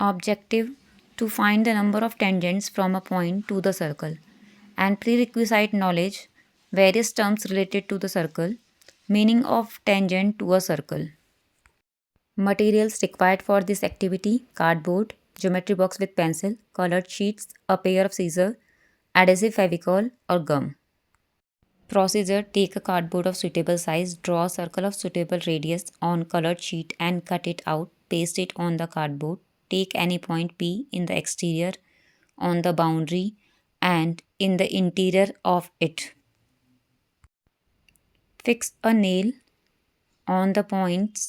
Objective: to find the number of tangents from a point to the circle. And prerequisite knowledge: various terms related to the circle, meaning of tangent to a circle. Materials required for this activity: cardboard, geometry box with pencil, colored sheets, a pair of scissors, adhesive fevicol or gum. Procedure: take a cardboard of suitable size, draw a circle of suitable radius on colored sheet and cut it out, paste it on the cardboard. Take any point P in the exterior, on the boundary and in the interior of it. Fix a nail on the points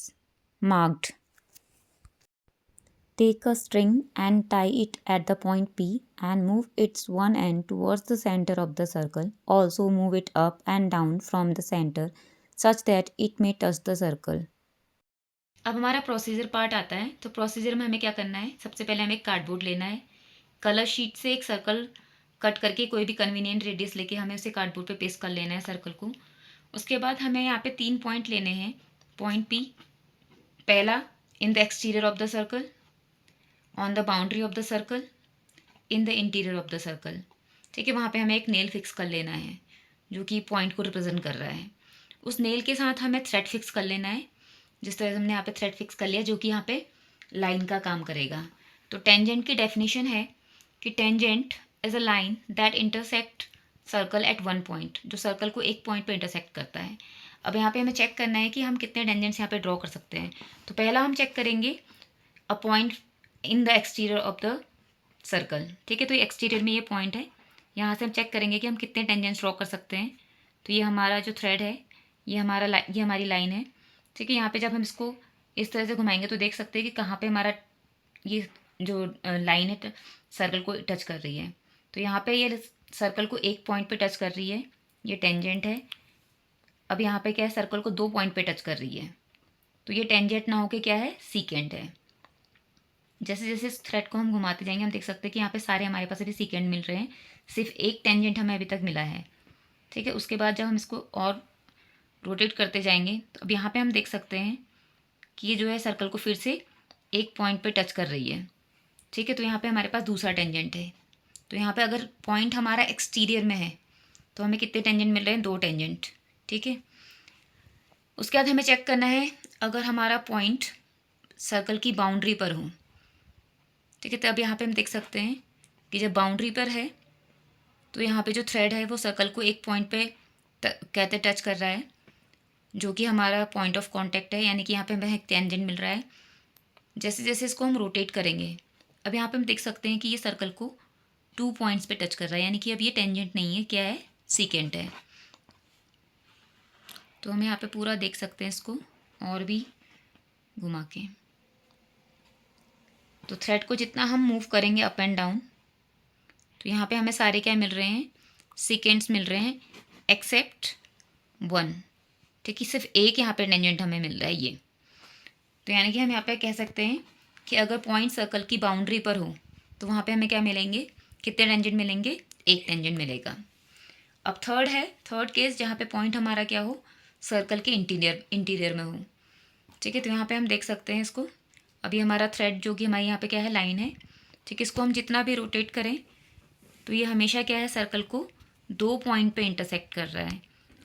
marked. Take a string and tie it at the point P and move its one end towards the center of the circle. Also move it up and down from the center such that it may touch the circle. अब हमारा procedure part आता है। तो procedure में हमें क्या करना है, सबसे पहले हमें एक कार्डबोर्ड लेना है, कलर शीट से एक सर्कल कट करके कोई भी कन्वीनियंट रेडियस लेके हमें उसे कार्डबोर्ड पे पेस्ट कर लेना है सर्कल को। उसके बाद हमें यहाँ पे 3 पॉइंट लेने हैं। पॉइंट पी, पहला in the exterior of the circle, on the boundary of the circle, in the interior of the circle. ठीक है, वहाँ पे हमें एक नेल फिक्स कर लेना है जो कि पॉइंट को रिप्रेजेंट कर रहा है। उस नेल के साथ हमें थ्रेड फिक्स कर लेना है, जिस तरह से हमने यहाँ पे थ्रेड फिक्स कर लिया जो कि यहाँ पे लाइन का काम करेगा। तो टेंजेंट की डेफिनेशन है कि tangent is a line that intersect circle eight one point, जो सर्कल को एक पॉइंट पे इंटरसेक्ट करता है। अब यहाँ पे हमें चेक करना है कि हम कितने टेंजेंट्स यहाँ पे ड्रॉ कर सकते हैं। तो पहला हम चेक करेंगे a point in the exterior of the circle. ठीक है, तो ये एक्सटीरियर में ये पॉइंट है, यहाँ से हम चेक करेंगे कि हम कितने टेंजेंट्स ड्रॉ कर सकते हैं। तो ये हमारा जो थ्रेड है, ये हमारी लाइन है। ठीक है, यहाँ पे जब हम इसको इस तरह से घुमाएंगे तो देख सकते हैं कि कहाँ पे हमारा ये जो लाइन है सर्कल को टच कर रही है। तो यहाँ पे ये सर्कल को एक पॉइंट पे टच कर रही है, ये टेंजेंट है। अब यहाँ पे क्या है, सर्कल को 2 पॉइंट पे टच कर रही है, तो ये टेंजेंट ना होके क्या है, सीकेंट है। जैसे जैसे इस थ्रेड को हम घुमाते जाएंगे हम देख सकते हैं कि यहाँ पे सारे हमारे पास अभी सीकेंड मिल रहे हैं, सिर्फ एक टेंजेंट हमें अभी तक मिला है। ठीक है, उसके बाद जब हम इसको और रोटेट करते जाएंगे तो अब यहाँ पे हम देख सकते हैं कि ये जो है सर्कल को फिर से एक पॉइंट पे टच कर रही है। ठीक है, तो यहाँ पे हमारे पास दूसरा टेंजेंट है। तो यहाँ पे अगर पॉइंट हमारा एक्सटीरियर में है तो हमें कितने टेंजेंट मिल रहे हैं, 2 टेंजेंट। ठीक है, उसके बाद हमें चेक करना है अगर हमारा पॉइंट सर्कल की बाउंड्री पर हो। ठीक है, तो अब यहाँ पे हम देख सकते हैं कि जब बाउंड्री पर है तो यहाँ पे जो थ्रेड है वो सर्कल को एक पॉइंट पे कहते टच कर रहा है, जो कि हमारा पॉइंट ऑफ कांटेक्ट है, यानी कि यहाँ पे हमें एक टेंजेंट मिल रहा है। जैसे जैसे इसको हम रोटेट करेंगे अब यहाँ पे हम देख सकते हैं कि ये सर्कल को 2 पॉइंट्स पे टच कर रहा है, यानी कि अब ये टेंजेंट नहीं है, क्या है, सीकेंट है। तो हम यहाँ पे पूरा देख सकते हैं इसको और भी घुमा के। तो थ्रेड को जितना हम मूव करेंगे अप एंड डाउन तो यहाँ पे हमें सारे क्या मिल रहे हैं, सीकेंड्स मिल रहे हैं, एक्सेप्ट 1। ठीक है, सिर्फ एक यहाँ पे टेंजेंट हमें मिल रहा है ये। तो यानी कि हम यहाँ पे कह सकते हैं कि अगर पॉइंट सर्कल की बाउंड्री पर हो तो वहाँ पे हमें क्या मिलेंगे, कितने टेंजेंट मिलेंगे, एक टेंजेंट मिलेगा। अब थर्ड केस जहाँ पे पॉइंट हमारा क्या हो, सर्कल के इंटीरियर में हो। ठीक है, तो यहाँ पे हम देख सकते हैं इसको, अभी हमारा थ्रेड जो कि हमारी यहाँ पे क्या है, लाइन है। ठीक है, इसको हम जितना भी रोटेट करें तो ये हमेशा क्या है, सर्कल को 2 पॉइंट पे इंटरसेक्ट कर रहा है।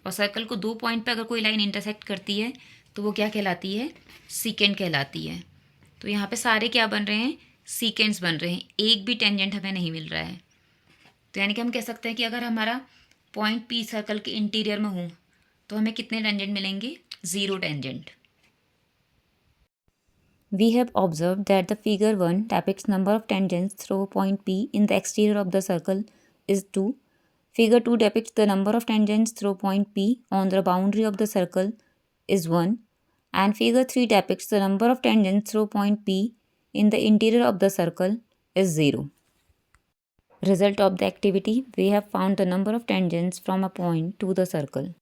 और सर्कल को 2 पॉइंट पे अगर कोई लाइन इंटरसेक्ट करती है तो वो क्या कहलाती है, सीकेंट कहलाती है। तो यहाँ पे सारे क्या बन रहे हैं, सीकेंट्स बन रहे हैं, एक भी टेंजेंट हमें नहीं मिल रहा है। तो यानी कि हम कह सकते हैं कि अगर हमारा पॉइंट पी सर्कल के इंटीरियर में हो तो हमें कितने टेंजेंट मिलेंगे, 0 tangent. We have observed that the figure 1 depicts number of tangents through point P in the exterior of the circle is 2. Figure 2 depicts the number of tangents through point P on the boundary of the circle is 1. And figure 3 depicts the number of tangents through point P in the interior of the circle is 0. Result of the activity: we have found the number of tangents from a point to the circle.